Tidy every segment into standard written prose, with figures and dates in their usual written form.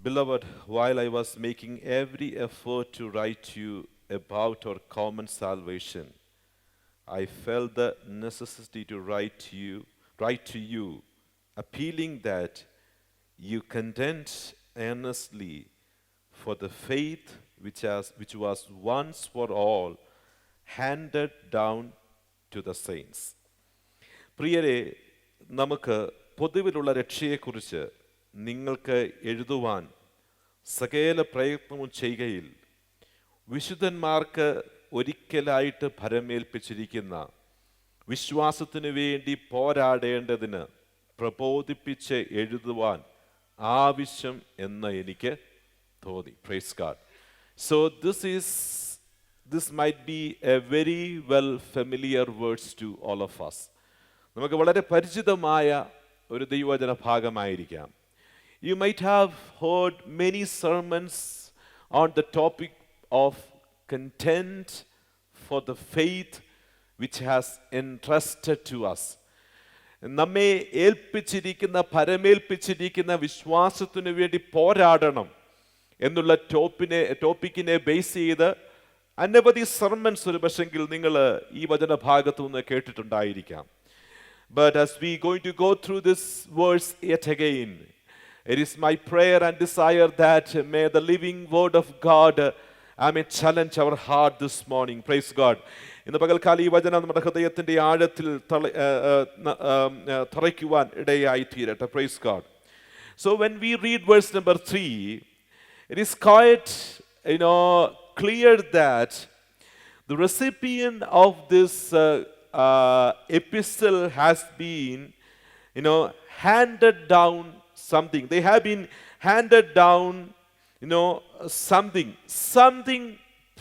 Beloved, while I was making every effort to write you about our common salvation, I felt the necessity to write to you, appealing that you contend earnestly for the faith which was once for all handed down to the saints. പ്രിയരെ, നമുക്ക് പൊതുവിലുള്ള രക്ഷയെക്കുറിച്ച് നിങ്ങൾക്ക് എഴുതുവാൻ സകല പ്രയത്നവും ചെയ്യുകയിൽ വിശുദ്ധന്മാർക്ക് ഒരിക്കലായിട്ട് ഭരമേൽപ്പിച്ചിരിക്കുന്ന വിശ്വാസത്തിനു വേണ്ടി പോരാടേണ്ടതിന് പ്രബോധിപ്പിച്ച് എഴുതുവാൻ ആവശ്യം എന്ന് എനിക്ക് തോന്നി. Praise God. So this might be a very well familiar words to all of us. നമുക്ക് വളരെ പരിചിതമായ ഒരു ദൈവവചന ഭാഗമായിരിക്കാം. You might have heard many sermons on the topic of content for the faith which has entrusted to us. നമ്മെ ഏൽപ്പിച്ചിരിക്കുന്ന പരമേൽപ്പിച്ചിരിക്കുന്ന വിശ്വാസത്തിനു വേണ്ടി പോരാടണം എന്നുള്ള ടോപ്പിക്കിനെ base ചെയ്ത് അനവധി സർമൻസ് ഒരു പക്ഷെങ്കിൽ നിങ്ങൾ ഈ വചനഭാഗത്തു നിന്ന് കേട്ടിട്ടുണ്ടായിരിക്കാം. But as we going to go through this verse yet again, it is my prayer and desire that may the living word of God challenge our heart this morning. Praise God. ഇന്ന് പകൽക്കാലം ഈ വചനം നമ്മുടെ ഹൃദയത്തിന്റെ ആഴത്തിൽ തറയ്ക്കുവാൻ ഇടയായി തീരട്ടെ. Praise God. So when we read verse number 3, it is quite clear that the recipient of this epistle has been handed down something. They have been handed down something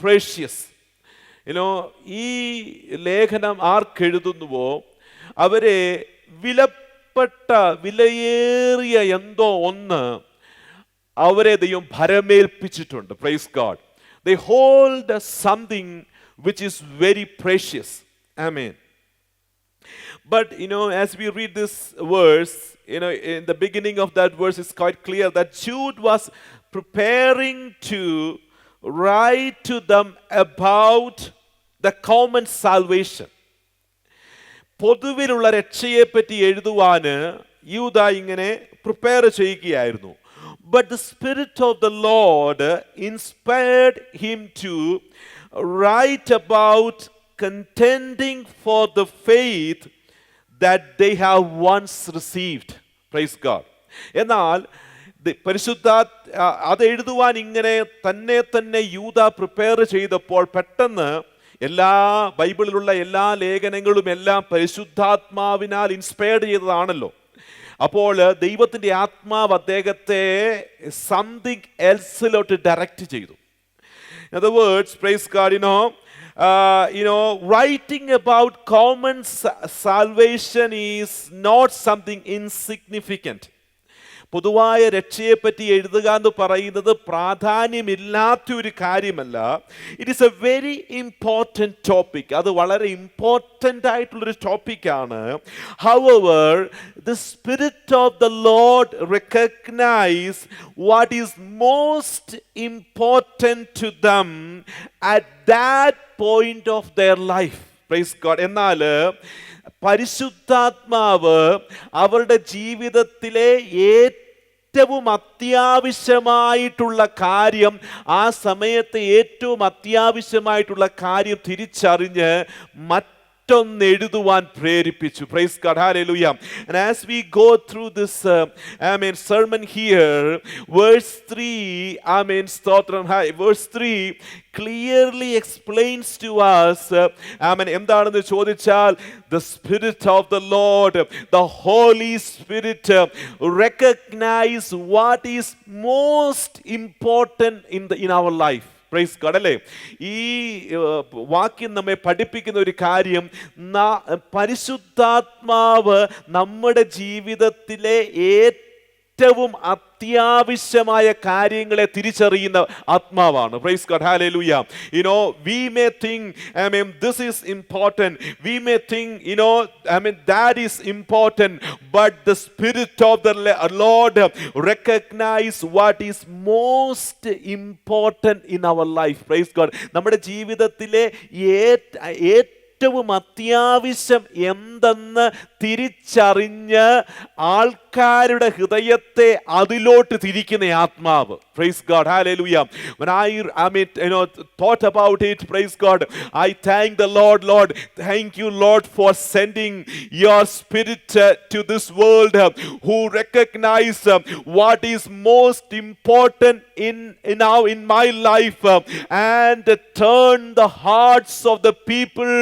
precious. ഈ ലേഖനം ആർക്കെഴുതുന്നുവോ അവരെ വിലയേറിയ എന്തോ ഒന്ന് അവരെ ദൈവം ഭരമേൽപ്പിച്ചിട്ടുണ്ട്. Praise God. They hold something which is very precious. Amen. But as we read this verse, in the beginning of that verse it's quite clear that Jude was preparing to write to them about the common salvation. പൊതുവിലുള്ള രക്ഷയെ പറ്റി എഴുതുവാന് യൂദ ഇങ്ങനെ prepare ചെയ്യുകയായിരുന്നു. But the Spirit of the Lord inspired him to write about contending for the faith that they have once received. Praise God. എന്നാൽ അത് എഴുതുവാൻ ഇങ്ങനെ തന്നെ യൂദ prepare ചെയ്തപ്പോൾ പെട്ടെന്ന് ബൈബിളിലുള്ള എല്ലാ ലേഖനങ്ങളും എല്ലാം പരിശുദ്ധാത്മാവിനാൽ ഇൻസ്പയർഡ് ചെയ്തതാണല്ലോ. അപ്പോൾ ദൈവത്തിന്റെ ആത്മാവ് അദ്ദേഹത്തെ സംതിങ് എൽസിലോട്ട് ഡയറക്റ്റ് ചെയ്തു. In other words, praise God, writing about common salvation is not something insignificant. പൊതുവായ രക്ഷയെപ്പറ്റി എഴുതുക എന്ന് പറയുന്നത് പ്രാധാന്യമില്ലാത്തൊരു കാര്യമല്ല. It is A very important topic. അത് വളരെ ഇമ്പോർട്ടൻ്റ് ആയിട്ടുള്ളൊരു ടോപ്പിക്കാണ്. However, the Spirit of the Lord recognize what is most important to them at that point of their life. Praise God. എന്നാൽ പരിശുദ്ധാത്മാവ് അവരുടെ ജീവിതത്തിലെ ഏറ്റവും അത്യാവശ്യമായിട്ടുള്ള കാര്യം, ആ സമയത്ത് ഏറ്റവും അത്യാവശ്യമായിട്ടുള്ള കാര്യം തിരിച്ചറിഞ്ഞ് എഴുതുവാൻ പ്രേരിപ്പിച്ചു. Praise God. Hallelujah. And as we go through this sermon here, verse 3, verse 3 clearly explains to us എന്താണെന്ന് ചോദിച്ചാൽ the Spirit of the Lord, the Holy Spirit recognize what is most important in our life. Praise God. അല്ലേ? ഈ വാക്യം നമ്മെ പഠിപ്പിക്കുന്ന ഒരു കാര്യം, പരിശുദ്ധാത്മാവ് നമ്മുടെ ജീവിതത്തിലെ ഏറ്റവും അത്യാവശ്യമായ കാര്യങ്ങളെ തിരിച്ചറിയുന്ന ആത്മാവാണ്. Price God, hallelujah. We may think, this is important. We may think, that is important. But the Spirit of the Lord recognize what is most important in our life. Praise God. നമ്മുടെ ജീവിതത്തിലെ ഏറ്റവും അത്യാവശ്യം എന്തെന്ന് തിരിച്ചറിഞ്ഞ് ആൾക്കാരുടെ ഹൃദയത്തെ അതിലോട്ട് തിരിക്കുന്ന ആത്മാവ്. Praise God, hallelujah. When I thought about it, praise God, I thank the Lord, thank you Lord for sending your Spirit to this world, who recognize what is most important in my life, and turn the hearts of the people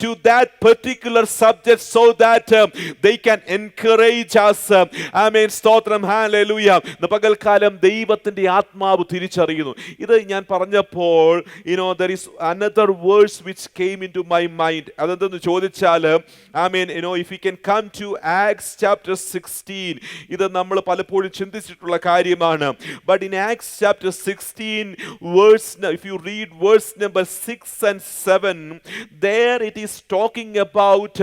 to that particular subject so that they can encourage us. Amen. Stotram, hallelujah. പകൽക്കാലം ദൈവത്തിന്റെ ആത്മാവ് തിരിച്ചറിയുന്നു. ഇത് ഞാൻ പറഞ്ഞപ്പോൾ there is another verse which came into my mind. അതെന്തെന്ന് ചോദിച്ചാൽ, if we can come to Acts chapter 16, ഇത് നമ്മൾ പലപ്പോഴും ചിന്തിച്ചിട്ടുള്ള കാര്യമാണ്. But in Acts chapter 16 if you read verse number 6 and 7, there it is talking about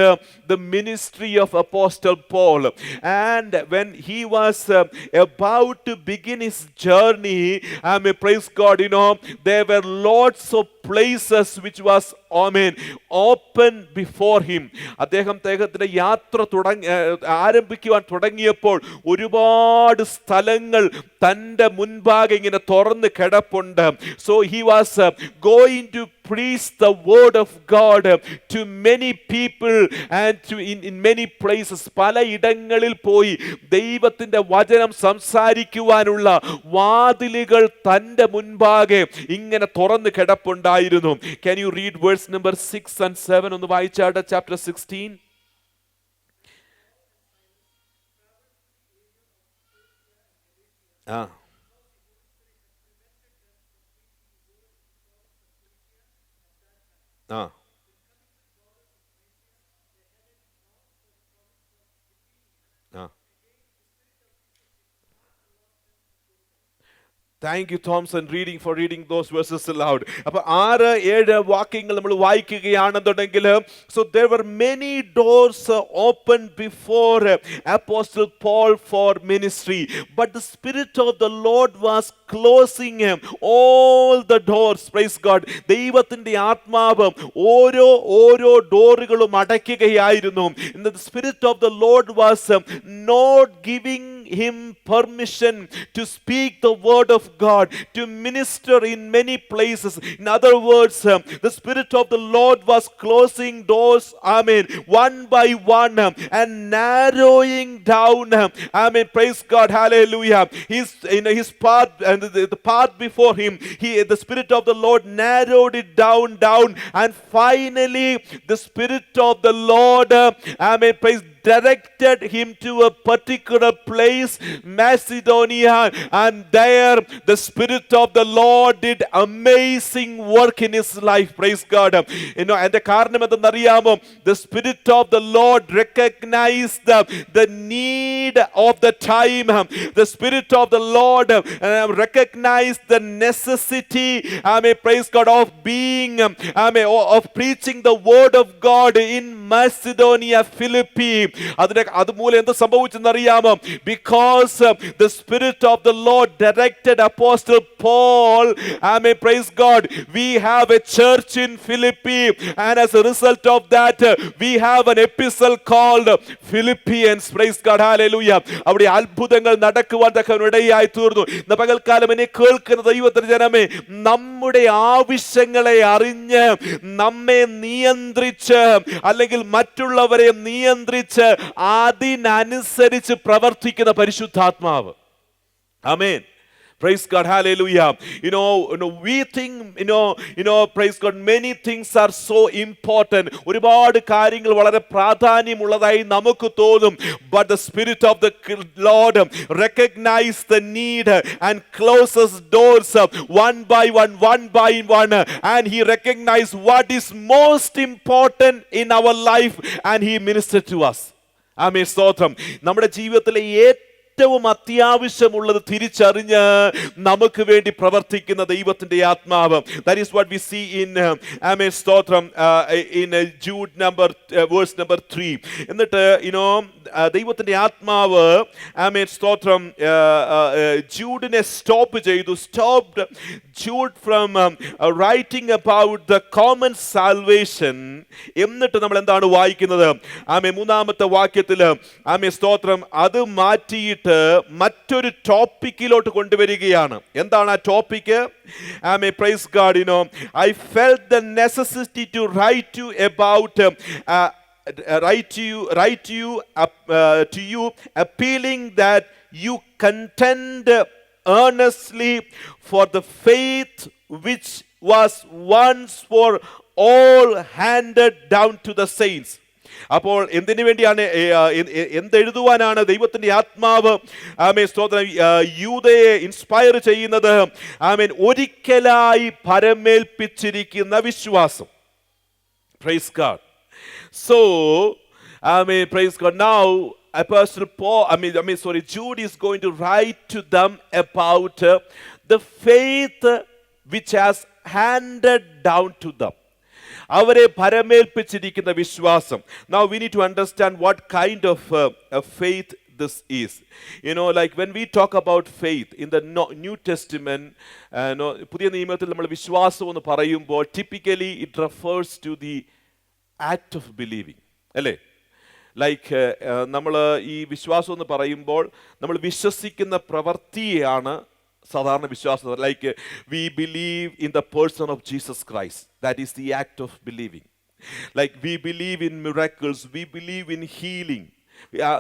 the ministry of Apostle Paul. And when he was about to begin his journey, praise God, there were lots of places which was open before him. അദ്ദേഹത്തിന്റെ യാത്ര ആരംഭിക്കുവാൻ തുടങ്ങിയപ്പോൾ ഒരുപാട് സ്ഥലങ്ങൾ തൻ്റെ മുൻപാകെ ഇങ്ങനെ തുറന്ന് കിടപ്പുണ്ട്. So he was going to preach the word of God to many people and in many places. പലയിടങ്ങളിൽ പോയി ദൈവത്തിന്റെ വചനം സംസാരിക്കുവാനുള്ള വാതിലുകൾ തൻ്റെ മുൻപാകെ ഇങ്ങനെ തുറന്ന് കിടപ്പുണ്ടായിരുന്നു. Can you read verse number 6 and 7 ഒന്ന് വായിച്ചാട്ടെ, chapter 16. Thank you, Thompson, for reading those verses aloud. അപ്പോൾ 6-7 വാക്യങ്ങൾ നമ്മൾ വായിക്കുകയാണെന്നുണ്ടെങ്കിൽ, so there were many doors open before Apostle Paul for ministry, but the Spirit of the Lord was closing all the doors. Praise God. ദൈവത്തിന്റെ ആത്മാവ് ഓരോ ഡോറുകളും അടയ്ക്കുകയായിരുന്നു. The Spirit of the Lord was not giving him permission to speak the word of God, to minister in many places. In other words, the Spirit of the Lord was closing doors, one by one, and narrowing down, praise God, hallelujah, his path, and the path before him. The Spirit of the Lord narrowed it down, and finally the Spirit of the Lord, praise, directed him to a particular place, Macedonia, and there the Spirit of the Lord did amazing work in his life. Praise God. And കാരണം എന്തെന്നറിയാമോ? The Spirit of the Lord recognized the need of the time. The Spirit of the Lord recognized the necessity, praise God, of being, of preaching the word of God in Macedonia, Philippi. അതുമൂലം എന്ത് സംഭവിച്ചെന്നറിയാമോ? Because the Spirit of the Lord directed Apostle Paul, praise God, we have a church in Philippi, and as a result of that we have an epistle called Philippians. Praise God, hallelujah. അവിടെ അത്ഭുതങ്ങൾ നടക്കുവാൻ ഇടയായി തീർന്നു. പകൽക്കാലം എന്നെ കേൾക്കുന്ന ദൈവത്തിന്റെ ജനമേ, നമ്മുടെ ആവശ്യങ്ങളെ അറിഞ്ഞ് നമ്മെ നിയന്ത്രിച്ച് അല്ലെങ്കിൽ മറ്റുള്ളവരെ നിയന്ത്രിച്ച് അതിനനുസരിച്ച് പ്രവർത്തിക്കുന്ന പരിശുദ്ധാത്മാവ്. ആമേൻ. Praise God, hallelujah. We think, praise God, many things are so important. ഒരുപാട് കാര്യങ്ങൾ വളരെ പ്രാധാന്യമുള്ളതായി നമുക്ക് തോന്നും. But the Spirit of the Lord recognizes the need and closes doors one by one, and he recognizes what is most important in our life, and he ministered to us. ആമേൻ, സ്തോത്രം. നമ്മുടെ ജീവിതത്തിലെ ഏറ്റവും അത്യാവശ്യമുള്ളത് തിരിച്ചറിഞ്ഞ് നമുക്ക് വേണ്ടി പ്രവർത്തിക്കുന്ന ദൈവത്തിന്റെ ആത്മാവ്. That is what we see in സ്തോത്രം in Jude verse number 3. എന്നിട്ട് ദൈവത്തിന്റെ ആത്മാവ് സ്തോത്രം ജൂഡിനെ സ്റ്റോപ്പ് ചെയ്തു. Stopped Jude from writing about the common salvation. എന്നിട്ട് നമ്മൾ എന്താണ് വായിക്കുന്നത്? മൂന്നാമത്തെ വാക്യത്തിൽ സ്തോത്രം അത് മാറ്റിയിട്ട് മറ്റൊരു ടോപ്പിക്കിലോട്ട് കൊണ്ടുവരികയാണ്. എന്താണ് ആ topic? Praise God, I felt the necessity to write to you appealing that you contend earnestly for the faith which was once for all handed down to the saints. അപ്പോൾ എന്തിനു വേണ്ടിയാണ്, എന്തെഴുതുവാനാണ് ദൈവത്തിന്റെ ആത്മാവ് സ്തോത്രം യൂദയെ ഇൻസ്പയർ ചെയ്യുന്നത്? ഒരിക്കലായി പരമേൽപ്പിച്ചിരിക്കുന്ന വിശ്വാസം. Praise God. So, praise God. Now, Apostle Jude is going to write to them about the faith which has handed down to them. അവരെ പരമേൽപ്പിച്ചിരിക്കുന്ന വിശ്വാസം. Now we need to understand what kind of faith this is. Like when we talk about faith in the New Testament, പുതിയ നിയമത്തിൽ നമ്മൾ വിശ്വാസം എന്ന് പറയുമ്പോൾ typically it refers to the act of believing. അല്ലേ? Like നമ്മൾ ഈ വിശ്വാസം എന്ന് പറയുമ്പോൾ നമ്മൾ വിശ്വസിക്കുന്ന പ്രവൃത്തിയാണ് സാധാരണ വിശ്വാസം. Like we believe in the person of Jesus Christ. That is the act of believing. Like we believe in miracles, we believe in healing.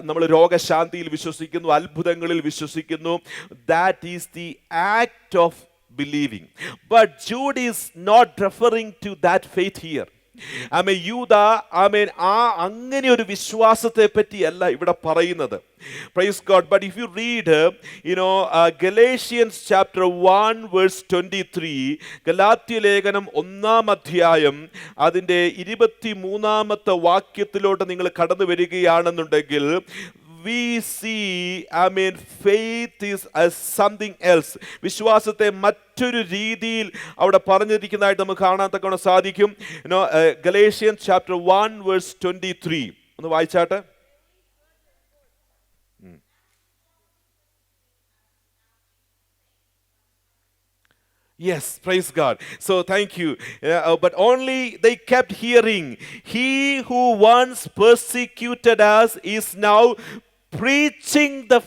നമ്മൾ രോഗശാന്തിയിൽ വിശ്വസിക്കുന്നു, അത്ഭുതങ്ങളിൽ വിശ്വസിക്കുന്നു. ദാറ്റ് ഈസ് ദി ആക്ട് ഓഫ് ബിലീവിങ്. But Jude is not referring to that faith here. യൂദ അങ്ങനെ ഒരു വിശ്വാസത്തെ പറ്റിയല്ല ഇവിടെ പറയുന്നത്. Praise God. But if you read Galatians chapter 1 verse 23, Galatia ലേഖനം 1-ാം അധ്യായം അതിൻ്റെ 23-ാമത്തെ വാക്യത്തിലോട്ട് നിങ്ങൾ കടന്നു വരികയാണെന്നുണ്ടെങ്കിൽ we see faith is as something else. വിശ്വാസത്തെ മറ്റൊരു രീതിയിൽ അവിടെ പറഞ്ഞിരിക്കുന്നതായിട്ട് നമുക്ക് കാണാൻ തക്കവണ്ണം സാധിക്കും. Galatians chapter 1 verse 23 ഒന്ന് വായിച്ചാട്ടെ. Yes, praise God. So thank you. But only they kept hearing, he who once persecuted us is now preaching the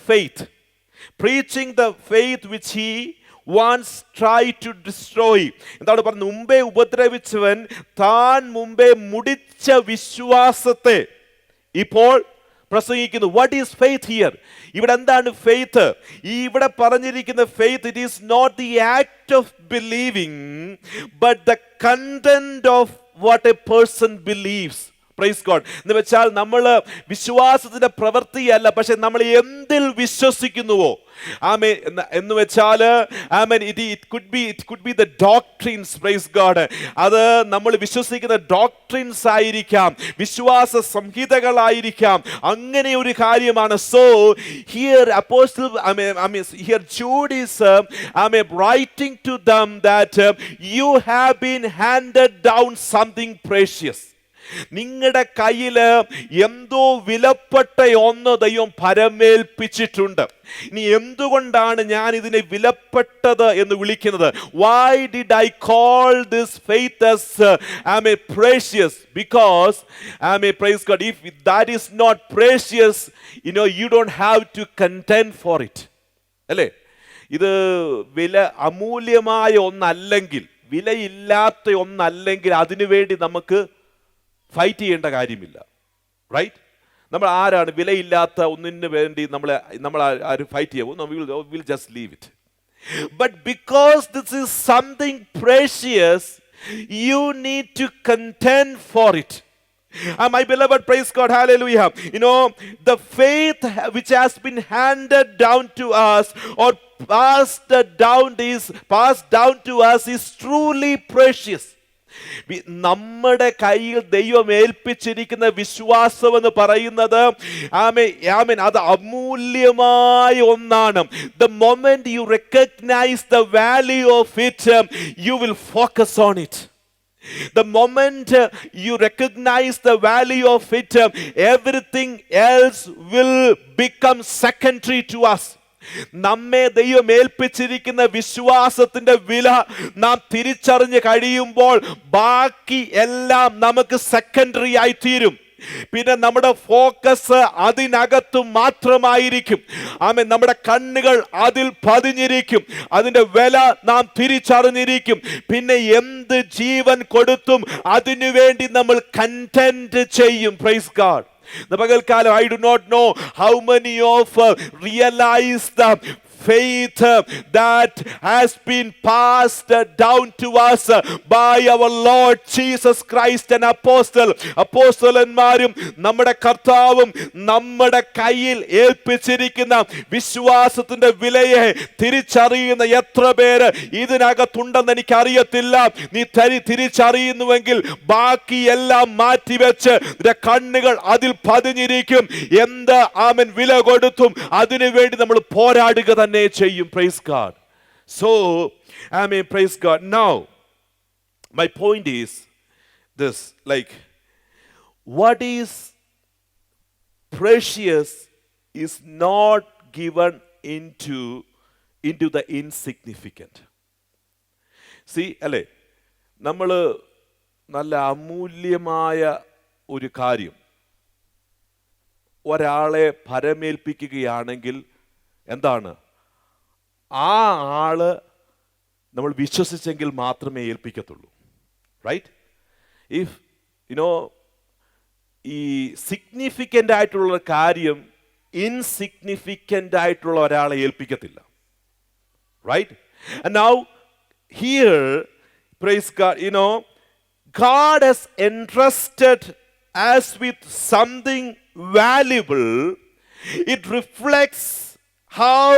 faith which he once tried to destroy. എന്താണ് പറഞ്ഞത്? മുമ്പേ ഉപദ്രവിച്ചവൻ താൻ മുമ്പേ മുടിച്ച വിശ്വാസത്തെ ഇപ്പോൾ പ്രസംഗിക്കുന്നു. What is faith here? ഇവിടെ എന്താണ് ഫെയ്ത്ത്? ഇവിടെ പറഞ്ഞിരിക്കുന്ന faith, it is not the act of believing but the content of what a person believes. Praise God. എന്ന് വെച്ചാൽ നമ്മൾ വിശ്വാസത്തിന്റെ പ്രവൃത്തിയല്ല, പക്ഷെ നമ്മൾ എന്തിൽ വിശ്വസിക്കുന്നുവോ എന്ന് വെച്ചാൽ it could be the doctrines. Praise God. അത് നമ്മൾ വിശ്വസിക്കുന്ന ഡോക്ട്രിൻസ് ആയിരിക്കാം, വിശ്വാസ സംഹിതകളായിരിക്കാം, അങ്ങനെ ഒരു കാര്യമാണ്. So here apostle here Jude is writing to them that you have been handed down something precious. നിങ്ങളുടെ കയ്യിൽ എന്തോ വിലപ്പെട്ട ഒന്ന് ദൈവം പരമേൽപ്പിച്ചിട്ടുണ്ട്. ഇനി എന്തുകൊണ്ടാണ് ഞാൻ ഇതിനെ വിലപ്പെട്ടത് എന്ന് വിളിക്കുന്നത്? Why did I call this faith as precious? Because praise God, if that is not precious, you don't have to contend for it. അല്ലേ? ഇത് അമൂല്യമായ ഒന്നല്ലെങ്കിൽ, വിലയില്ലാത്ത ഒന്നല്ലെങ്കിൽ അതിനുവേണ്ടി നമുക്ക് ഫൈറ്റ് ചെയ്യേണ്ട കാര്യമില്ല. റൈറ്റ്? നമ്മൾ ആരാണ് വിലയില്ലാത്ത ഒന്നിന് വേണ്ടി നമ്മൾ ആരും ഫൈറ്റ് ചെയ്യുമോ? Will just leave it. But because this is something precious, you need to content for it. My beloved, praise God, hallelujah. The faith which has been handed down to us or passed down to us is truly precious. നമ്മുടെ കയ്യിൽ ദൈവം ഏൽപ്പിച്ചിരിക്കുന്ന വിശ്വാസം എന്ന് പറയുന്നത് ആമേൻ അത് അമൂല്യമായ ഒന്നാണ്. The moment you recognize the value of it, you will focus on it. The moment you recognize the value of it, everything else will become secondary to us. നമ്മെ ദൈവം ഏൽപ്പിച്ചിരിക്കുന്ന വിശ്വാസത്തിന്റെ വില നാം തിരിച്ചറിഞ്ഞ് കഴിയുമ്പോൾ ബാക്കി എല്ലാം നമുക്ക് സെക്കൻഡറി ആയി തീരും. പിന്നെ നമ്മുടെ ഫോക്കസ് അതിനകത്തു മാത്രമായിരിക്കും. ആമേൻ. നമ്മുടെ കണ്ണുകൾ അതിൽ പതിഞ്ഞിരിക്കും. അതിന്റെ വില നാം തിരിച്ചറിഞ്ഞിരിക്കും. പിന്നെ എന്ത് ജീവൻ കൊടുത്തും അതിനുവേണ്ടി നമ്മൾ കണ്ടന്റ് ചെയ്യും. Praise God. The പകൽക്കാലം, I do not know how many of realize the faith that has been passed down to us by our Lord Jesus Christ and അപ്പോസ്തലന്മാരും നമ്മുടെ കർത്താവും നമ്മുടെ കയ്യിൽ ഏൽപ്പിച്ചിരിക്കുന്ന വിശ്വാസത്തിന്റെ വിലയെ തിരിച്ചറിയുന്ന എത്ര പേര് ഇതിനകത്തുണ്ടെന്ന് എനിക്കറിയത്തില്ല. നീ തിരിച്ചറിയുന്നുവെങ്കിൽ ബാക്കിയെല്ലാം മാറ്റിവെച്ച് കണ്ണുകൾ അതിൽ പതിഞ്ഞിരിക്കും. എന്ത് ആമേൻ വില കൊടുത്തും അതിനുവേണ്ടി നമ്മൾ പോരാടുക തന്നെ ചെയ്യും. Praise God. So, praise God. Now, my point is this, like, what is precious is not given into the insignificant. See, അല്ലേ, നമ്മൾ നല്ല അമൂല്യമായ ഒരു കാര്യം ഒരാളെ പരമേൽപ്പിക്കുകയാണെങ്കിൽ എന്താണ്, ആ ആള് നമ്മൾ വിശ്വസിച്ചെങ്കിൽ മാത്രമേ ഏൽപ്പിക്കത്തുള്ളൂ. റൈറ്റ്? ഇഫ് ഈ സിഗ്നിഫിക്കൻ്റ് ആയിട്ടുള്ള കാര്യം ഇൻസിഗ്നിഫിക്കൻ്റ് ആയിട്ടുള്ള ഒരാളെ ഏൽപ്പിക്കത്തില്ല. Right? And now here, praise God, God has entrusted us with something valuable. It reflects how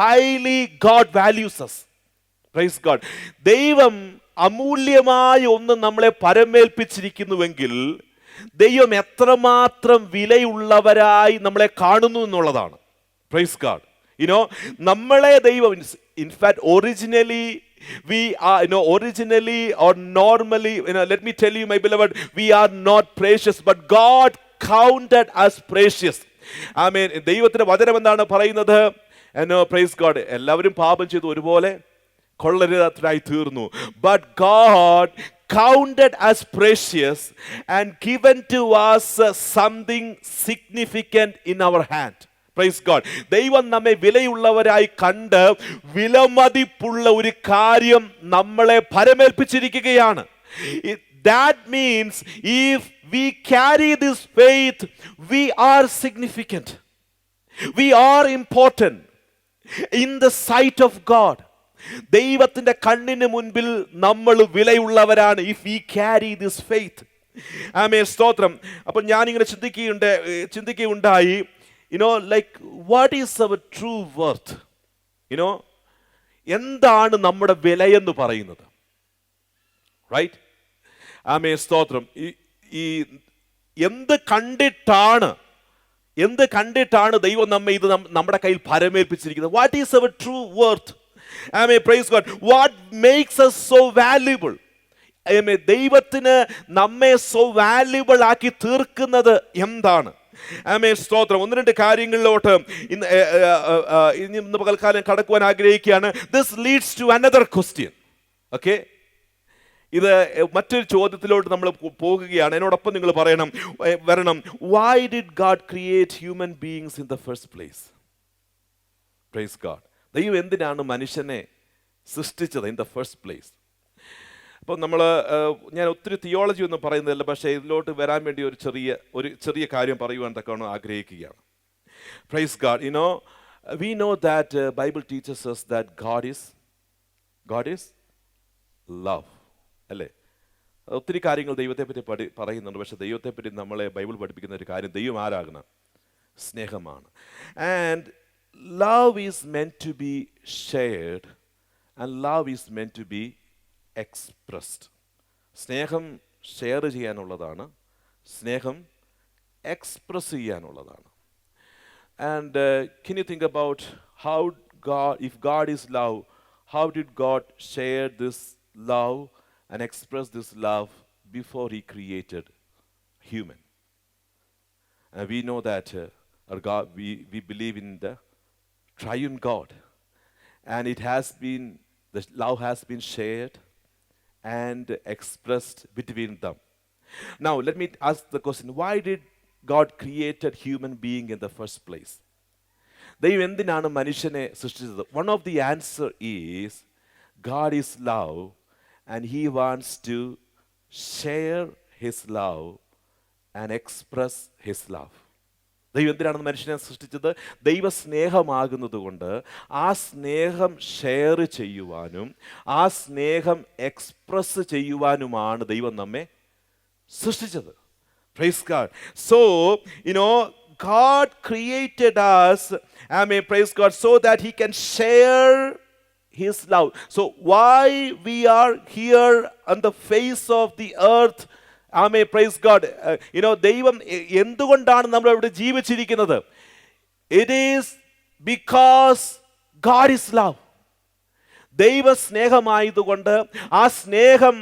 highly God values us. Praise God. ദൈവം അമൂല്യമായ ഒന്ന് നമ്മളെ പരമേൽപ്പിച്ചിരിക്കുന്നുവെങ്കിൽ ദൈവം എത്രമാത്രം വിലയുള്ളവരായി നമ്മളെ കാണുന്നു എന്നുള്ളതാണ്. Praise God. നമ്മളെ ദൈവം, in fact, originally or normally, let me tell you, my beloved, we are not precious, but God counted us precious. ആമേൻ. ദൈവത്തിന്റെ വചനം എന്താണ് പറയുന്നത്? Praise God. എല്ലാവരും പാപം ചെയ്തു ഒരുപോലെ കൊള്ളരുതാത്തവരായി തീർന്നു. But God counted us precious and given to us something significant in our hand. Praise God. ദൈവം നമ്മെ വിലയുള്ളവരായി കണ്ട് വിലമതിപ്പുള്ള ഒരു കാര്യം നമ്മളെ പരമേൽപ്പിച്ചിരിക്കുകയാണ്. That means if we carry this faith, we are significant. We are important in the sight of God. ദൈവത്തിന്റെ കണ്ണിന് മുൻപിൽ നമ്മൾ വിലയുള്ളവരാണ്. If we carry this faith. ആമേൻ. സ്തോത്രം. അപ്പോൾ ഞാനിങ്ങനെ ചിന്തിക്കുകയുണ്ടായി, like, what is our true worth? എന്താണ് നമ്മുടെ വിലയെന്ന് പറയുന്നത്? റൈറ്റ്? ആമേൻ. സ്തോത്രം. ഈ എന്ത് കണ്ടിട്ടാണ് ദൈവം നമ്മെ ഇത് നമ്മുടെ കയ്യിൽ പരമേൽപ്പിച്ചിരിക്കുന്നത്? What is our true worth? ആമേൻ. Praise God. What makes us so valuable? ആമേൻ. ദൈവത്തിന് നമ്മെ so valuable ആക്കി തീർക്കുന്നത് എന്താണ്? ആമേൻ. സ്തോത്രം. ഒന്ന് രണ്ട് കാര്യങ്ങളിലോട്ട് ഇന്ന് പകൽക്കാലം കടക്കുവാൻ ആഗ്രഹിക്കുകയാണ്. This leads to another question. Okay? ഇത് മറ്റൊരു ചോദ്യത്തിലോട്ട് നമ്മൾ പോകുകയാണ്. എന്നോടൊപ്പം നിങ്ങൾ വരണം. Why did God create human beings in the first place? Praise God. ദൈവം എന്തിനാണ് മനുഷ്യനെ സൃഷ്ടിച്ചത് in the first place? അപ്പോൾ ഞാൻ ഒത്തിരി തിയോളജി ഒന്നും പറയുന്നില്ല, പക്ഷേ ഇതിലോട്ട് വരാൻ വേണ്ടി ഒരു ചെറിയ കാര്യം പറയുവാൻ തക്കവണ്ണം ആഗ്രഹിക്കുകയാണ്. Praise God. We know that Bible teaches us that God is love. അല്ലേ? ഒത്തിരി കാര്യങ്ങൾ ദൈവത്തെപ്പറ്റി പറയുന്നുണ്ട്. പക്ഷെ ദൈവത്തെപ്പറ്റി നമ്മളെ ബൈബിൾ പഠിപ്പിക്കുന്ന ഒരു കാര്യം, ദൈവം ആരാകണം? സ്നേഹമാണ്. And love is meant to be shared and love is meant to be expressed. സ്നേഹം ഷെയർ ചെയ്യാനുള്ളതാണ്, സ്നേഹം എക്സ്പ്രസ് ചെയ്യാനുള്ളതാണ്. And can you think about how God, if God is love, how did God share this love and express this love before He created human? And we know that our God, we believe in the triune God, and it has been, the love has been shared and expressed between them. Now let me ask the question, why did God created human being in the first place? ദൈവം എന്തിനാണ് മനുഷ്യനെ സൃഷ്ടിച്ചത്? One of the answer is God is love and he wants to share his love and express his love. ദൈവം എന്തിനാണ് മനുഷ്യനെ സൃഷ്ടിച്ചത്? ദൈവ സ്നേഹമാകുന്നത് കൊണ്ട് ആ സ്നേഹം ഷെയർ ചെയ്യുവാനും ആ സ്നേഹം എക്സ്പ്രസ് ചെയ്യുവാനുമാണ് ദൈവം നമ്മെ സൃഷ്ടിച്ചത്. Praise God. So, God created us, praise God, so that He can share His love. So, why we are here on the face of the earth, praise God. ദൈവം എന്തുകൊണ്ടാണ് നമ്മൾ ഇവിടെ ജീവിച്ചിരിക്കുന്നത്? It is because God is love. ദൈവ സ്നേഹമായതുകൊണ്ട് ആ സ്നേഹം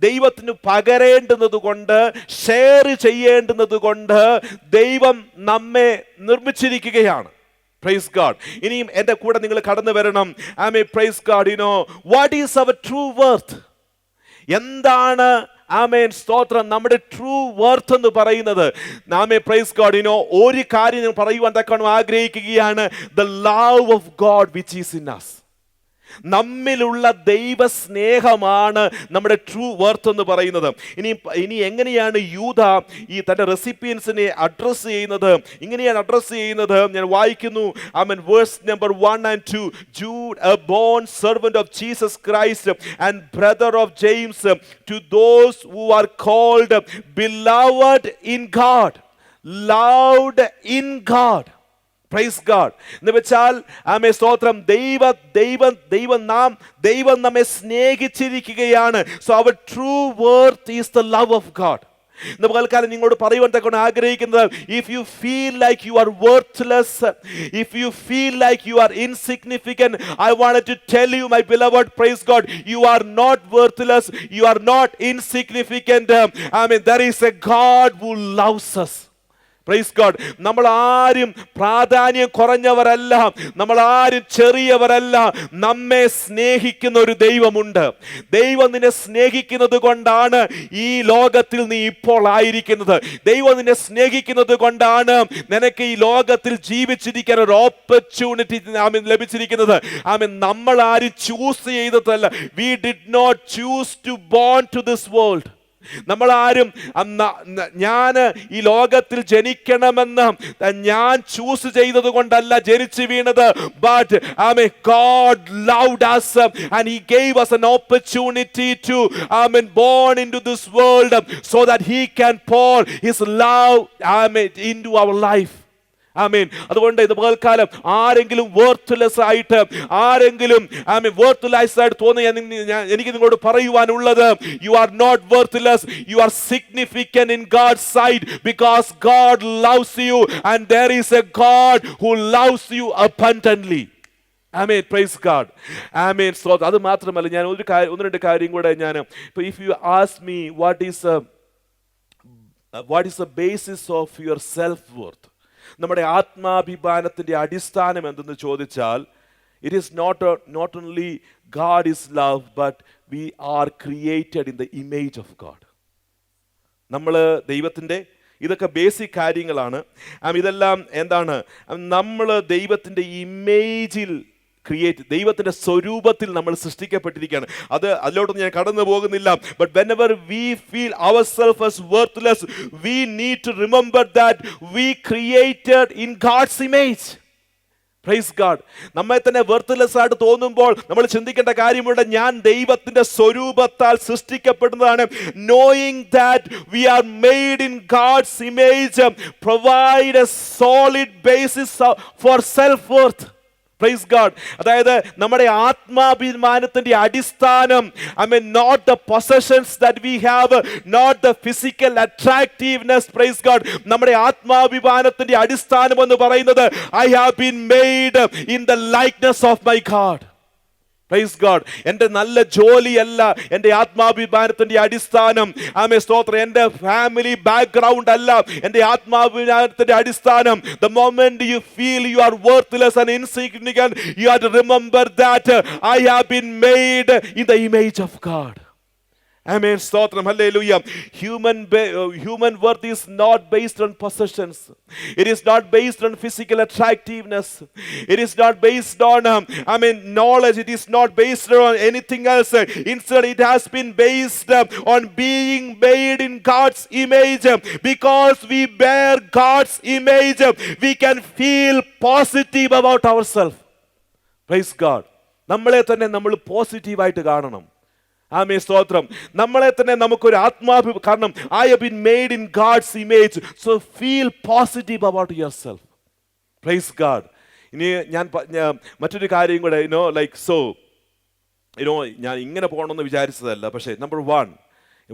ദൈവത്തിന് പകരേണ്ടുന്നത് കൊണ്ട്, ഷെയർ ചെയ്യേണ്ടുന്നത് കൊണ്ട് ദൈവം നമ്മെ നിർമ്മിച്ചിരിക്കുകയാണ്. Praise God. ഇനിയും എൻ്റെ കൂടെ നിങ്ങൾ കടന്നു വരണം. Praise God. What is our true worth? എന്താണ് സ്തോത്രം നമ്മുടെ ട്രൂ വർത്ത് എന്ന് പറയുന്നത്? Praise God. ഒരു കാര്യം ഞാൻ പറയുവാൻ തക്കണം ആഗ്രഹിക്കുകയാണ്. The love of God which is in us. നമ്മിലുള്ള ദൈവ സ്നേഹമാണ് നമ്മുടെ ട്രൂ വർത്ത് എന്ന് പറയുന്നത്. ഇനി എങ്ങനെയാണ് യൂദ ഈ തന്റെ റെസിപ്പിയൻസിനെ അഡ്രസ് ചെയ്യുന്നത്? ഇങ്ങനെയാണ് അഡ്രസ് ചെയ്യുന്നത്. ഞാൻ വായിക്കുന്നു. Verse number 1 and 2. Jude, a born servant of Jesus Christ and brother of James, to those who are called beloved in God, loved in God. Praise God. എന്ന് വെച്ചാൽ സ്തോത്രം, ദൈവം നമ്മെ സ്നേഹിച്ചിരിക്കുകയാണ്. So our true worth is the love of God. ഇന്ന് പകൽക്കാലം നിങ്ങളോട് പറയുവാൻ തക്കൊണ്ട് ആഗ്രഹിക്കുന്നത്, if you feel like you are worthless, if you feel like you are insignificant, I wanted to tell you my beloved, praise God, you are not worthless, you are not insignificant. there is a God who loves us. Praise God. നമ്മൾ ആരും പ്രാധാന്യം കുറഞ്ഞവരല്ല, നമ്മൾ ആരും ചെറിയവരല്ല. നമ്മെ സ്നേഹിക്കുന്ന ഒരു ദൈവമുണ്ട്. ദൈവം നിന്നെ സ്നേഹിക്കുന്നത് കൊണ്ടാണ് ഈ ലോകത്തിൽ നീ ഇപ്പോൾ ആയിരിക്കുന്നത്. ദൈവം നിന്നെ സ്നേഹിക്കുന്നത് കൊണ്ടാണ് നിനക്ക് ഈ ലോകത്തിൽ ജീവിച്ചിരിക്കാൻ ഒരു ഓപ്പർച്യൂണിറ്റി ലഭിച്ചിരിക്കുന്നത്. നമ്മൾ ആരും ചൂസ് ചെയ്തതല്ല. We did not choose to born to this world. നമ്മളാരും ഞാൻ ഈ ലോകത്തിൽ ജനിക്കണമെന്ന് ഞാൻ ചൂസ് ചെയ്തത് കൊണ്ടല്ല ജനിച്ചു വീണത്. But God loved us and He gave us an opportunity to born into this world so that He can pour His love into our life. അതുകൊണ്ട് ഇത് പകൽക്കാലം ആരെങ്കിലും വർത്ത്ലെസ് ആയിട്ട്, ആരെങ്കിലും വർത്ത്ലെസ് ആയിട്ട് തോന്നിയ എനിക്ക് നിങ്ങളോട് പറയുവാനുള്ളത്, you are not worthless, you are significant in God's sight because God loves you and there is a God who loves you abundantly. Praise God. So അത് മാത്രമല്ല, ഞാൻ ഒന്ന് രണ്ട് കാര്യം കൂടെ if you ask me what is the basis of your self-worth, നമ്മുടെ ആത്മാഭിമാനത്തിന്റെ അടിസ്ഥാനം എന്തെന്ന് ചോദിച്ചാൽ, it is not only God is love, but we are created in the image of God. നമ്മൾ ദൈവത്തിന്റെ, ഇതൊക്കെ ബേസിക് കാര്യങ്ങളാണ്. ഇതെല്ലാം എന്താണ്? നമ്മൾ ദൈവത്തിന്റെ ഇമേജിൽ ദൈവത്തിന്റെ സ്വരൂപത്തിൽ നമ്മൾ സൃഷ്ടിക്കപ്പെട്ടിരിക്കുകയാണ്. അതിലോട്ടൊന്നും ഞാൻ കടന്നു പോകുന്നില്ല. But whenever we feel ourselves as worthless, we need to remember that we created in God's image. Praise God. നമ്മെ തന്നെ വർത്ത്ലെസ് ആയിട്ട് തോന്നുമ്പോൾ നമ്മൾ ചിന്തിക്കേണ്ട കാര്യമുണ്ട്, ഞാൻ ദൈവത്തിന്റെ സ്വരൂപത്താൽ സൃഷ്ടിക്കപ്പെടുന്നതാണ്. Knowing that we are made in God's image provide a solid basis for self worth. Praise God. അതായത് നമ്മുടെ ആത്മാഭിമാനത്തിന്റെ അടിസ്ഥാനം, not the possessions that we have, not the physical attractiveness. Praise God. നമ്മുടെ ആത്മാഭിമാനത്തിന്റെ അടിസ്ഥാനം എന്ന് പറയുന്നത്, I have been made in the likeness of my God. Praise God. എൻ്റെ നല്ല ജോലിയല്ല എൻ്റെ ആത്മാഭിമാനത്തിന്റെ അടിസ്ഥാനം. സ്തോത്രം. എൻ്റെ ഫാമിലി ബാക്ക്ഗ്രൗണ്ട് അല്ല എൻ്റെ ആത്മാഭിമാനത്തിന്റെ അടിസ്ഥാനം. The moment you feel you are worthless and insignificant, you have to remember that I have been made in the image of God. Amen. Stotram. Hallelujah. Human worth is not based on possessions. It is not based on physical attractiveness. It is not based on knowledge. It is not based on anything else. Instead, it has been based on being made in God's image. Because we bear God's image, we can feel positive about ourselves. Praise God. നമ്മളെ തന്നെ നമ്മൾ പോസിറ്റീവായിട്ട് കാണണം. സ്തോത്രം. നമ്മളെ തന്നെ നമുക്കൊരു കാരണം I have been made in God's image, so feel positive about yourself. Praise God. ഇനി ഞാൻ മറ്റൊരു കാര്യം കൂടെ ഞാൻ ഇങ്ങനെ പോകണമെന്ന് വിചാരിച്ചതല്ല. പക്ഷേ number 1,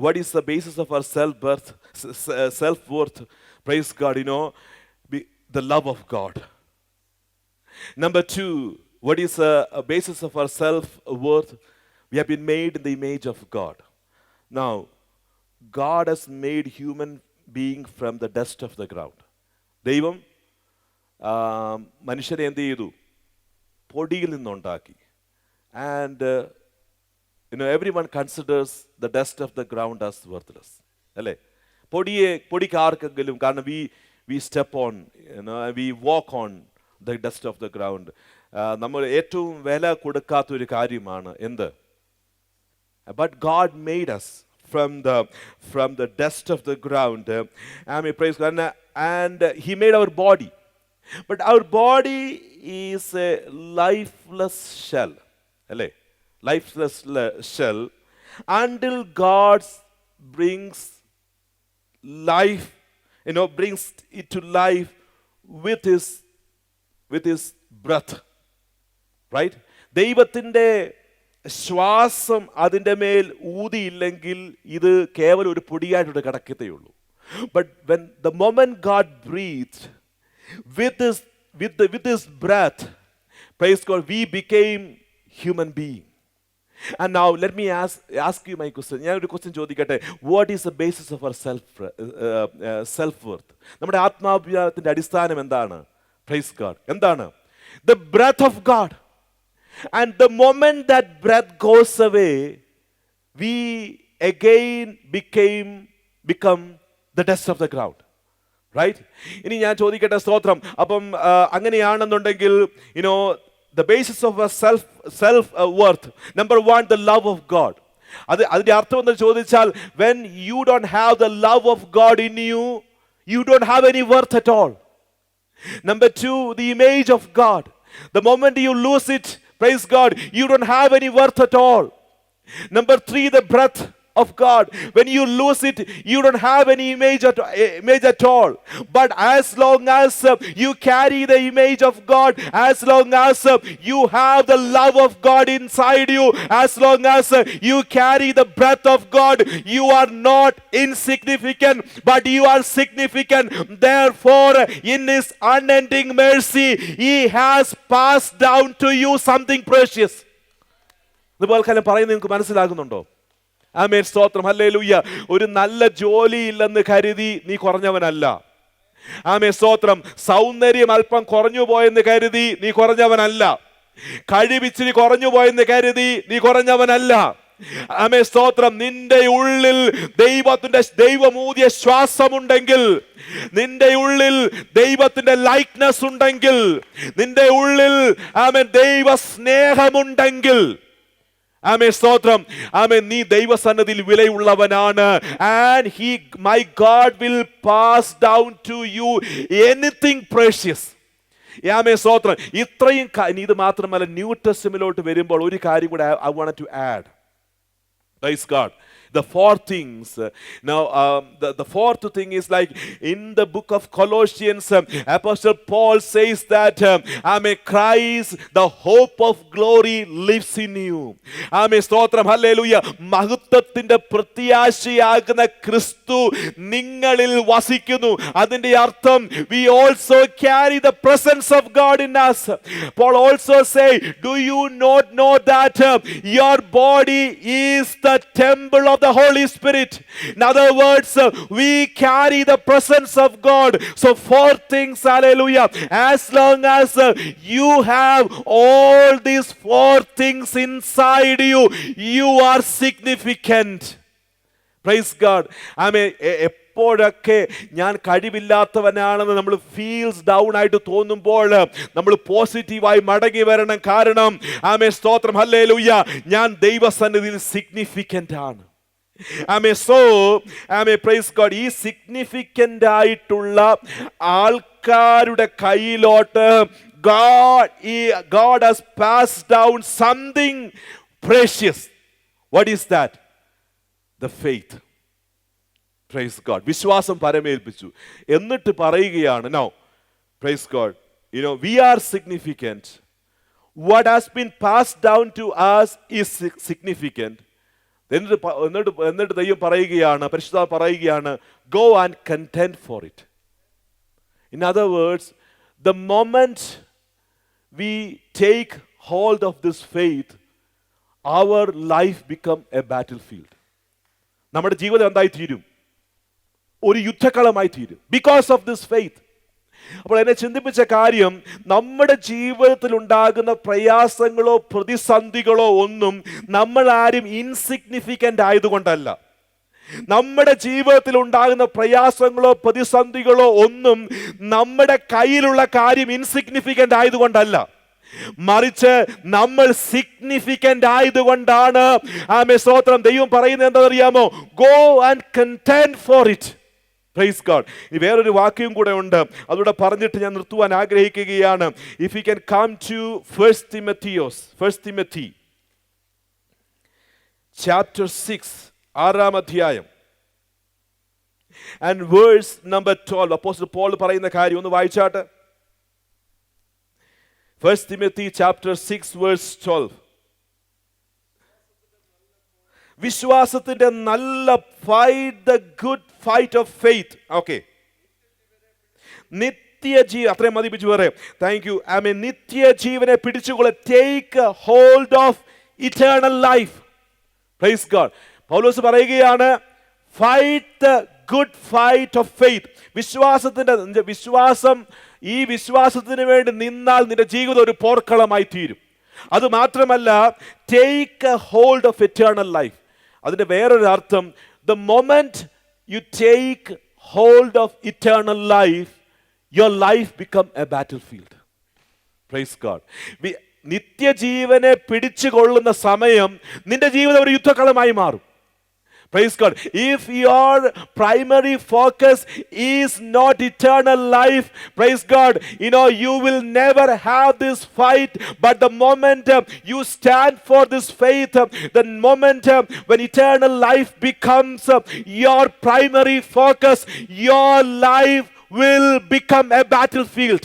what is the basis of our self-worth? Praise God. The love of God. Number 2, what is a basis of our self-worth? We have been made in the image of God. Now, God has made human being from the dust of the ground. ദൈവം മനുഷ്യനെ എന്ത് ചെയ്തു? പൊടിയിൽ നിന്നുണ്ടാക്കി. And everyone considers the dust of the ground as worthless. അല്ലേ? പൊടിക്ക് ആർക്കെങ്കിലും, കാരണം we step on, we walk on the dust of the ground. നമ്മൾ ഏറ്റവും വില കൊടുക്കാത്തൊരു കാര്യമാണ് എന്ത്? But God made us from the dust of the ground. Praise God. And He made our body. But our body is a lifeless shell. Lifeless shell. Until God brings life, brings it to life with His breath. Right? ദൈവത്തിൻ്റെ ശ്വാസം അതിൻ്റെ മേൽ ഊതിയില്ലെങ്കിൽ ഇത് കേവലം ഒരു പൊടിയായിട്ട് കിടക്കത്തേ ഉള്ളൂ. But when the moment God breathed with his breath, praise God, we became human being. And now let me ask you my question. ഞാൻ ഒരു ക്വസ്റ്റ്യൻ ചോദിക്കട്ടെ. What is the basis of our self-worth? നമ്മുടെ ആത്മാഭിമാനത്തിന്റെ അടിസ്ഥാനം എന്താണ്? Praise God. എന്താണ്? The breath of God. And the moment that breath goes away, we again become the dust of the ground. Right? ഇനി ഞാൻ ചോദിക്കട്ടെ, സ്തോത്രം. അപ്പം അങ്ങനെയാണെന്നുണ്ടെങ്കിൽ the basis of a self-worth, number 1, the love of God. അതിന്റെ അർത്ഥം എന്ന് ചോദിച്ചാൽ, when you don't have the love of God in you, you don't have any worth at all. Number 2, the image of God. The moment you lose it, praise God, you don't have any worth at all. Number 3, the breath of God. When you lose it, you don't have any image at all. But as long as you carry the image of God, as long as you have the love of God inside you, as long as you carry the breath of God, you are not insignificant, but you are significant. Therefore, in His unending mercy, He has passed down to you something precious. ഇതുപോലെ കാര്യം പറയുന്നത് നിങ്ങൾക്ക് മനസ്സിലാകുന്നുണ്ടോ? ആമേൻ. സ്തോത്രം. Hallelujah. ഒരു നല്ല ജോലി ഇല്ലെന്ന് കരുതി നീ കുറഞ്ഞവനല്ല. ആമേൻ. സ്തോത്രം. സൗന്ദര്യം അല്പം കുറഞ്ഞു പോയെന്ന് കരുതി നീ കുറഞ്ഞവനല്ല. കഴിവിച്ചിരി കുറഞ്ഞു പോയെന്ന് കരുതി നീ കുറഞ്ഞവനല്ല. ആമേൻ. സ്തോത്രം. നിന്റെ ഉള്ളിൽ ദൈവമൂതിയ ശ്വാസമുണ്ടെങ്കിൽ, നിന്റെ ഉള്ളിൽ ദൈവത്തിന്റെ ലൈക്നെസ് ഉണ്ടെങ്കിൽ, നിന്റെ ഉള്ളിൽ ആമേൻ ദൈവ സ്നേഹമുണ്ടെങ്കിൽ, ആമേൻ. സ്തോത്രം. ആമേൻ. നീ ദൈവസന്നിധിയിൽ വിലയുള്ളവനാണ്. And my God will pass down to you anything precious. ആമേൻ. സ്തോത്രം. ഇത്രയും ഇത് മാത്രമല്ല, ന്യൂ ടെസ്റ്റമെന്റിലോട്ട് വരുമ്പോൾ ഒരു കാര്യം കൂടെ I wanted to add. Praise God. the four things. Now, the fourth thing is like in the book of Colossians, Apostle Paul says that, Christ, the hope of glory, lives in you. സ്തോത്രം, hallelujah. മഹത്വത്തിന്റെ പ്രത്യാശയാകുന്ന ക്രിസ്തു നിങ്ങളിൽ വസിക്കുന്നു. അതിന്റെ അർത്ഥം we also carry the presence of God in us. Paul also say, do you not know that your body is the temple of the Holy Spirit? In other words, we carry the presence of God. So four things, hallelujah. As long as you have all these four things inside you, you are significant. Praise God. എപ്പോഴൊക്കെ ഞാൻ കഴിവില്ലാത്തവനാണെന്ന് നമ്മൾ feels down ആയിട്ട് തോന്നുമ്പോൾ നമ്മൾ പോസിറ്റീവായി മടങ്ങി വരണം. കാരണം സ്തോത്രം, ഹല്ലേലൂയ, ഞാൻ ദൈവസന്നിധിയിൽ സിഗ്നിഫിക്കൻ്റ് ആണ്. Praise God. ഈ സിഗ്നിഫിക്കൻ്റ് ആയിട്ടുള്ള ആൾക്കാരുടെ കയ്യിലോട്ട് God has passed down something precious. What is that? The faith. Praise God. വിശ്വാസം പരമേൽപ്പിച്ചു. എന്നിട്ട് പറയുകയാണ്, now praise God, we are significant. What has been passed down to us is significant. എന്നിട്ട് ദൈവം പറയുകയാണ്, പരിശുദ്ധാത്മാവ് പറയുകയാണ്, go and contend for it. In other words, the moment we take hold of this faith, our life become a battlefield. നമ്മുടെ ജീവിതം എന്തായി തീരും? ഒരു യുദ്ധക്കളമായി തീരും. Because of this faith. അപ്പോൾ എന്നെ ചിന്തിപ്പിച്ച കാര്യം, നമ്മുടെ ജീവിതത്തിൽ ഉണ്ടാകുന്ന പ്രയാസങ്ങളോ പ്രതിസന്ധികളോ ഒന്നും നമ്മൾ ആരും ഇൻസിഗ്നിഫിക്കൻ്റ് ആയതുകൊണ്ടല്ല. നമ്മുടെ ജീവിതത്തിൽ ഉണ്ടാകുന്ന പ്രയാസങ്ങളോ പ്രതിസന്ധികളോ ഒന്നും നമ്മുടെ കയ്യിലുള്ള കാര്യം ഇൻസിഗ്നിഫിക്കൻ്റ് ആയതുകൊണ്ടല്ല. മറിച്ച് നമ്മൾ സിഗ്നിഫിക്കൻ്റ് ആയതുകൊണ്ടാണ്. സ്തോത്രം. ദൈവം പറയുന്നത് എന്താ അറിയാമോ? Go and content for it. Praise God. ഇനി വേറൊരു വാക്യം കൂടെ ഉണ്ട്, അതുകൂടെ പറഞ്ഞിട്ട് ഞാൻ നിർത്തുവാൻ ആഗ്രഹിക്കുകയാണ്. If you can come to first Timothy chapter 6, 6 അധ്യായം ആൻഡ് വേഴ്സ് നമ്പർ 12. അപ്പോസ്തലൻ പോൾ പറയുന്ന കാര്യം ഒന്ന് വായിച്ചാട്ടെ. First Timothy chapter 6 verse 12. വിശ്വാസത്തിന്റെ നല്ല fight, the good fight of faith. Okay, നിത്യജീവൻ, അത്രയും മതി പിടിച്ചു പറയാം. Thank you. നിത്യജീവനെ പിടിച്ചുകൊള്ള, take hold of eternal life. Praise God. പൗലോസ് പറയുകയാണ്, fight the good fight of faith. ഈ വിശ്വാസത്തിന് വേണ്ടി നിന്നാൽ നിന്റെ ജീവിതം ഒരു പോർക്കളമായി തീരും. അത് മാത്രമല്ല, take A hold of eternal life. അതിന്റെ വേറൊരു അർത്ഥം, the moment you take hold of eternal life, your life become a battlefield. Praise God. നിത്യജീവനെ പിടിച്ചുകൊള്ളുന്ന സമയം നിന്റെ ജീവിതം ഒരു യുദ്ധക്കളമായി മാറും. Praise God. If your primary focus is not eternal life, praise God, you will never have this fight. But the moment you stand for this faith, the moment when eternal life becomes your primary focus, your life will become a battlefield.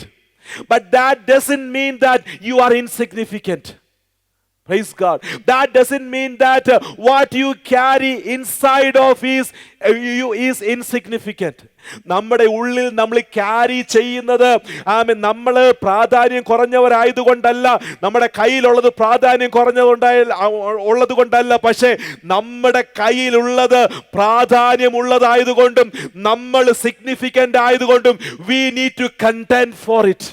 But that doesn't mean that you are insignificant. Praise God. That doesn't mean that what you carry inside of you is insignificant. നമ്മുടെ ഉള്ളിൽ നമ്മൾ carry ചെയ്യുന്നത് നമ്മൾ പ്രാധാന്യം കുറഞ്ഞവരായതുകൊണ്ടല്ല, നമ്മുടെ കയ്യിലുള്ളത് പ്രാധാന്യം ഉള്ളത് കൊണ്ടല്ല, പക്ഷേ നമ്മുടെ കയ്യിലുള്ളത് പ്രാധാന്യമുള്ളതായതുകൊണ്ടും നമ്മൾ സിഗ്നിഫിക്കൻ്റ് ആയതുകൊണ്ടും we need to contend for it.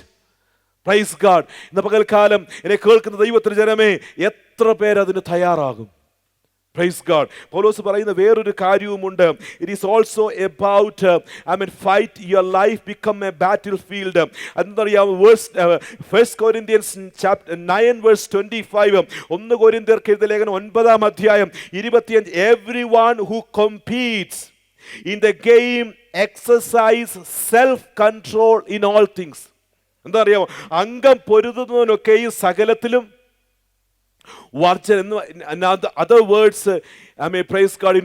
Praise God. ഇന്ന് പകൽക്കാലം എന്നെ കേൾക്കുന്ന ദൈവത്തിന്റെ ജനമേ, എത്ര പേര് അതിന് തയ്യാറാകും? Praise God. പൗലോസ് പറയുന്ന വേറൊരു കാര്യവുമുണ്ട്. It is also about fight your life become a battlefield. അതെന്തറിയാമോ? First Corinthians chapter 9 verse 25. 1 കൊരിന്ത്യർക്ക് എഴുതിയ ലേഖനം 9 അധ്യായം 25. Every one who competes in the game exercise self control in all things. എന്താ അറിയാമോ? അംഗം പൊരുതുന്നതിനൊക്കെയും സകലത്തിലും In other words, praise God,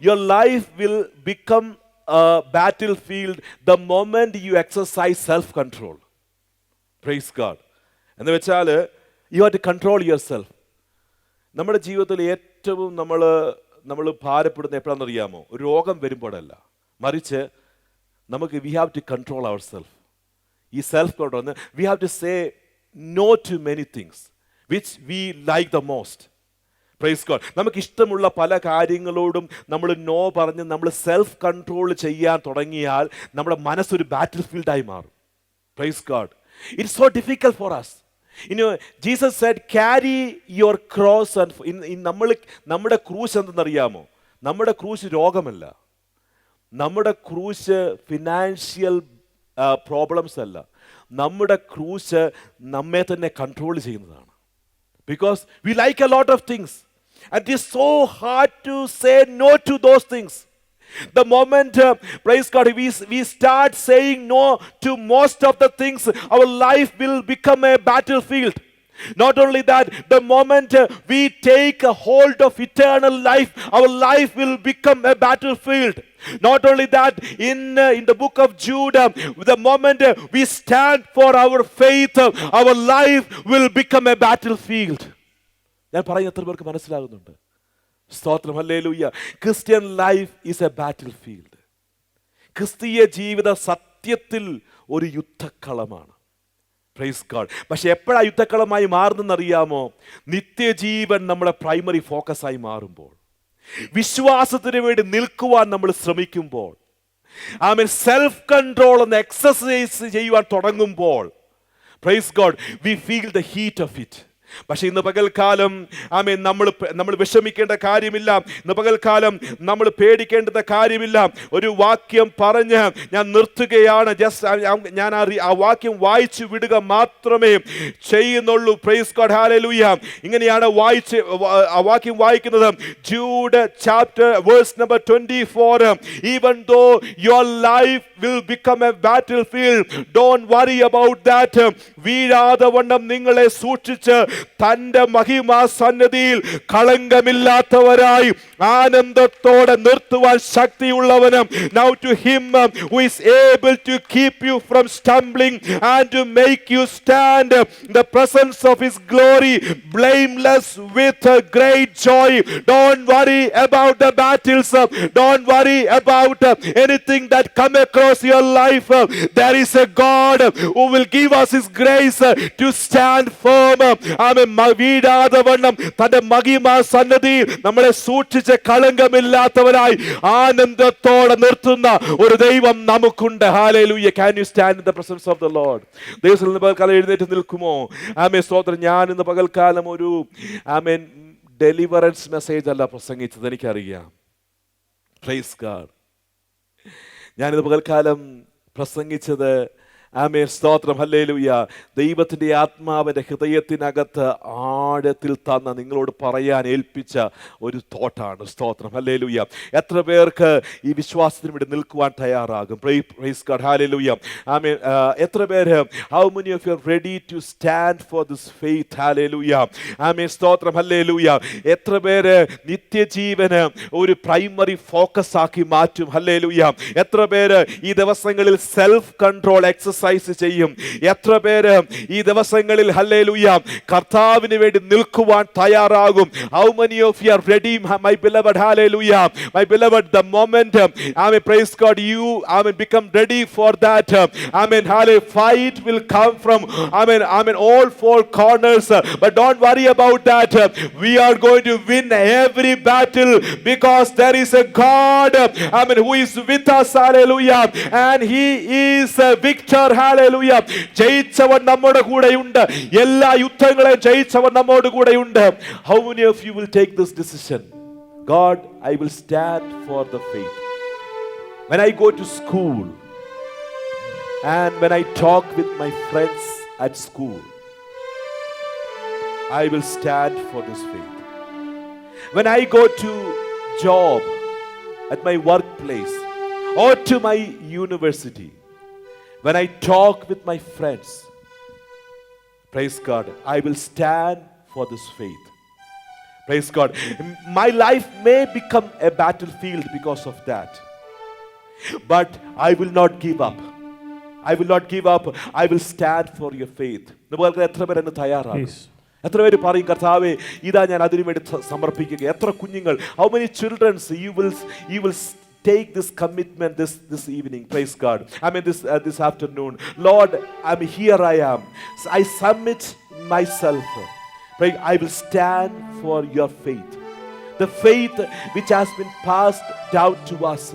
your life will become a battlefield the moment you exercise self-control. Praise God. എന്ന് വെച്ചാൽ you have to control yourself. നമ്മുടെ ജീവിതത്തിൽ ഏറ്റവും നമ്മൾ ഭാരപ്പെടുന്ന എപ്പോഴാണെന്നറിയാമോ? ഒരു രോഗം വരുമ്പോഴല്ല, മറിച്ച് നമുക്ക് we have to control ourselves. ഈ self control, we have to say no to many things which we like the most. Praise God. നമുക്ക് ഇഷ്ടമുള്ള പല കാര്യങ്ങളോടും നമ്മൾ നോ പറഞ്ഞ് നമ്മൾ സെൽഫ് കൺട്രോൾ ചെയ്യാൻ തുടങ്ങിയാൽ നമ്മുടെ മനസ്സൊരു ബാറ്റിൽ ഫീൽഡായി മാറും. Praise God. It's so difficult for us. Jesus said, carry your cross. നമ്മുടെ ക്രൂശ് എന്തെന്നറിയാമോ? നമ്മുടെ ക്രൂശ് രോഗമല്ല, നമ്മുടെ ക്രൂശ് ഫിനാൻഷ്യൽ പ്രോബ്ലംസ് അല്ല, നമ്മുടെ ക്രൂശ് നമ്മെ തന്നെ കൺട്രോൾ ചെയ്യുന്നതാണ്. Because we like a lot of things, and it is so hard to say no to those things. The moment, praise God, we start saying no to most of the things, our life will become a battlefield. Not only that, the moment we take a hold of eternal life, our life will become a battlefield. Not only that, in the book of Jude, the moment we stand for our faith, our life will become a battlefield. ഞാൻ പറയുന്ന എത്ര പേർക്ക് മനസ്സിലാകുന്നുണ്ട്? സ്തോത്രം, hallelujah. Christian life is A battle field. ക്രിസ്തീയ ജീവിത സത്യത്തിൽ ഒരു യുദ്ധക്കളമാണ്. Praise God. പക്ഷെ എപ്പോഴാണ് യുദ്ധക്കളമായി മാറുന്നതെന്നറിയാമോ? നിത്യജീവൻ നമ്മുടെ പ്രൈമറി ഫോക്കസായി മാറുമ്പോൾ, വിശ്വാസത്തിന് വേണ്ടി നിൽക്കുവാൻ നമ്മൾ ശ്രമിക്കുമ്പോൾ, സെൽഫ് കൺട്രോൾ ഒന്ന് എക്സസൈസ് ചെയ്യുവാൻ തുടങ്ങുമ്പോൾ, praise God, we feel the heat of it. പക്ഷെ ഇന്ന് പകൽക്കാലം നമ്മൾ വിഷമിക്കേണ്ട കാര്യമില്ല. ഇന്ന് പകൽക്കാലം നമ്മൾ പേടിക്കേണ്ട കാര്യമില്ല. ഒരു വാക്യം പറഞ്ഞ് ഞാൻ നിർത്തുകയാണ്. ഞാൻ ആ വാക്യം വായിച്ചു വിടുക മാത്രമേ ചെയ്യുന്നുള്ളൂ. Praise God, hallelujah. ഇങ്ങനെയാണ് ആ വാക്യം വായിക്കുന്നത്. Jude chapter verse number 24. Even though your life will become a battlefield, don't worry about that. വീഴാതെ വണ്ണം നിങ്ങളെ സൂക്ഷിച്ച് തന്റെ മഹിമാ സന്നിധിയിൽ കളങ്കമില്ലാത്തവരായി ആനന്ദത്തോടെ നിർത്തുവാൻ ശക്തിയുള്ളവനും. Now to him who is able to keep you from stumbling and to make you stand in the presence of his glory blameless with a great joy. Don't worry about the battles. Don't worry about anything that come across your life. There is a God who will give us his grace to stand firm. വീഴാതെ വണ്ണം തന്റെ മഹിമാ സന്നിധിയിൽ നമ്മളെ സൂക്ഷിച്ച് കളങ്കമില്ലാത്തവരായി ആനന്ദത്തോടെ നിർത്തുന്ന ഒരു ദൈവം നമുക്കുണ്ട്. Hallelujah. Can you stand in the presence of the Lord? ദൈവത്തിൽ നിന്ന് പകൽക്കാലം എഴുന്നേറ്റ് നിൽക്കുമോ? ആമേൻ, സ്തോത്രം. ഞാൻ ഇന്ന് പകൽക്കാലം ഒരു ഡെലിവറൻസ് മെസ്സേജ് അല്ല പ്രസംഗിച്ചത്, എനിക്കറിയാം. Praise God. ഞാനിന്ന് പകൽക്കാലം പ്രസംഗിച്ചത്, ആമേൻ, സ്തോത്രം, ഹല്ലേലൂയ, ദൈവത്തിൻ്റെ ആത്മാവിൻ്റെ ഹൃദയത്തിനകത്ത് ആഴത്തിൽ തന്ന നിങ്ങളോട് പറയാൻ ഏൽപ്പിച്ച ഒരു തോട്ടാണ്. സ്തോത്രം, ഹല്ലേലൂയ. എത്ര പേർക്ക് ഈ വിശ്വാസത്തിന് വേണ്ടി നിൽക്കുവാൻ തയ്യാറാകും? പ്രൈസ് ഗോഡ്, ഹല്ലേലൂയ. ആമേൻ. എത്ര പേര്, how many of you are ready to stand for this faith? ഹല്ലേലൂയ. ആമേൻ, സ്തോത്രം, ഹല്ലേലൂയ. എത്ര പേര് നിത്യജീവന് ഒരു പ്രൈമറി ഫോക്കസ് ആക്കി മാറ്റും? ഹല്ലേലൂയ. എത്ര പേര് ഈ ദിവസങ്ങളിൽ സെൽഫ് കൺട്രോൾ എക്സസൈസ് ചെയ്യും? എത്ര പേര് ഈ ദിവസങ്ങളിൽ, ഹല്ലേലൂയ, കർത്താവിന് വേണ്ടി നിൽക്കുവാൻ തയ്യാറാകും? How many of you are ready, my beloved? Hallelujah. My beloved, the moment, amen, praise God, you, amen, become ready for that. Amen, hallelujah. Fight will come from, amen, all four corners. But don't worry about that. We are going to win every battle because there is a God, amen, who is with us. Hallelujah. And he is a victor. ഹല്ലേലൂയ. ജയിച്ചവൻ നമ്മുടെ കൂടെയുണ്ട്. എല്ലാ യുദ്ധങ്ങളെയും ജയിച്ചവൻ നമ്മോട് കൂടെയുണ്ട്. How many of you will take this decision? God, I will stand for the faith. When I go to school and when I talk with my friends at school, I will stand for this faith. When I go to job, at my workplace or to my university, when I talk with my friends, praise God, I will stand for this faith. Praise God. My life may become a battlefield because of that. But I will not give up. I will not give up. I will stand for your faith. നമുക്ക് എത്ര പേര് എന്നെ തയ്യാറാണ്? എത്ര പേര് പറയും കർത്താവേ ഇതാ ഞാൻ അതിനു വേണ്ടി സമർപ്പിക്കുക? എത്ര കുഞ്ഞുങ്ങൾ, how many children you will take this commitment this evening? Praise God. I mean this afternoon. Lord, here I am. I submit myself. Pray, I will stand for your faith. The faith which has been passed down to us.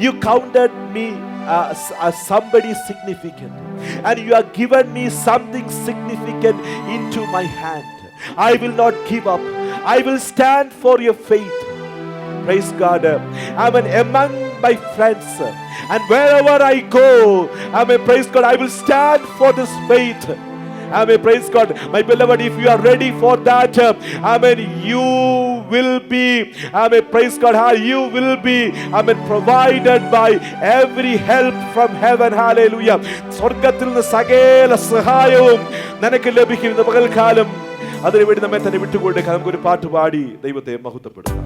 You counted me as somebody significant, and you have given me something significant into my hand. I will not give up. I will stand for your faith. Praise God. Among my friends, and wherever I go, praise God, I will stand for this faith. Praise God. My beloved, if you are ready for that, you will be, praise God, you will be, provided by every help from heaven. Hallelujah. സ്വർഗ്ഗത്തിൽ നിന്ന് സകല സഹായവും നിനക്ക് ലഭിക്കുന്ന പകൽക്കാലം അതിനുവേണ്ടി നമ്മെ തന്നെ വിട്ടുകൊടുക്കാൻ നമുക്കൊരു പാട്ട് പാടി ദൈവത്തെ മഹത്വപ്പെടുത്താം.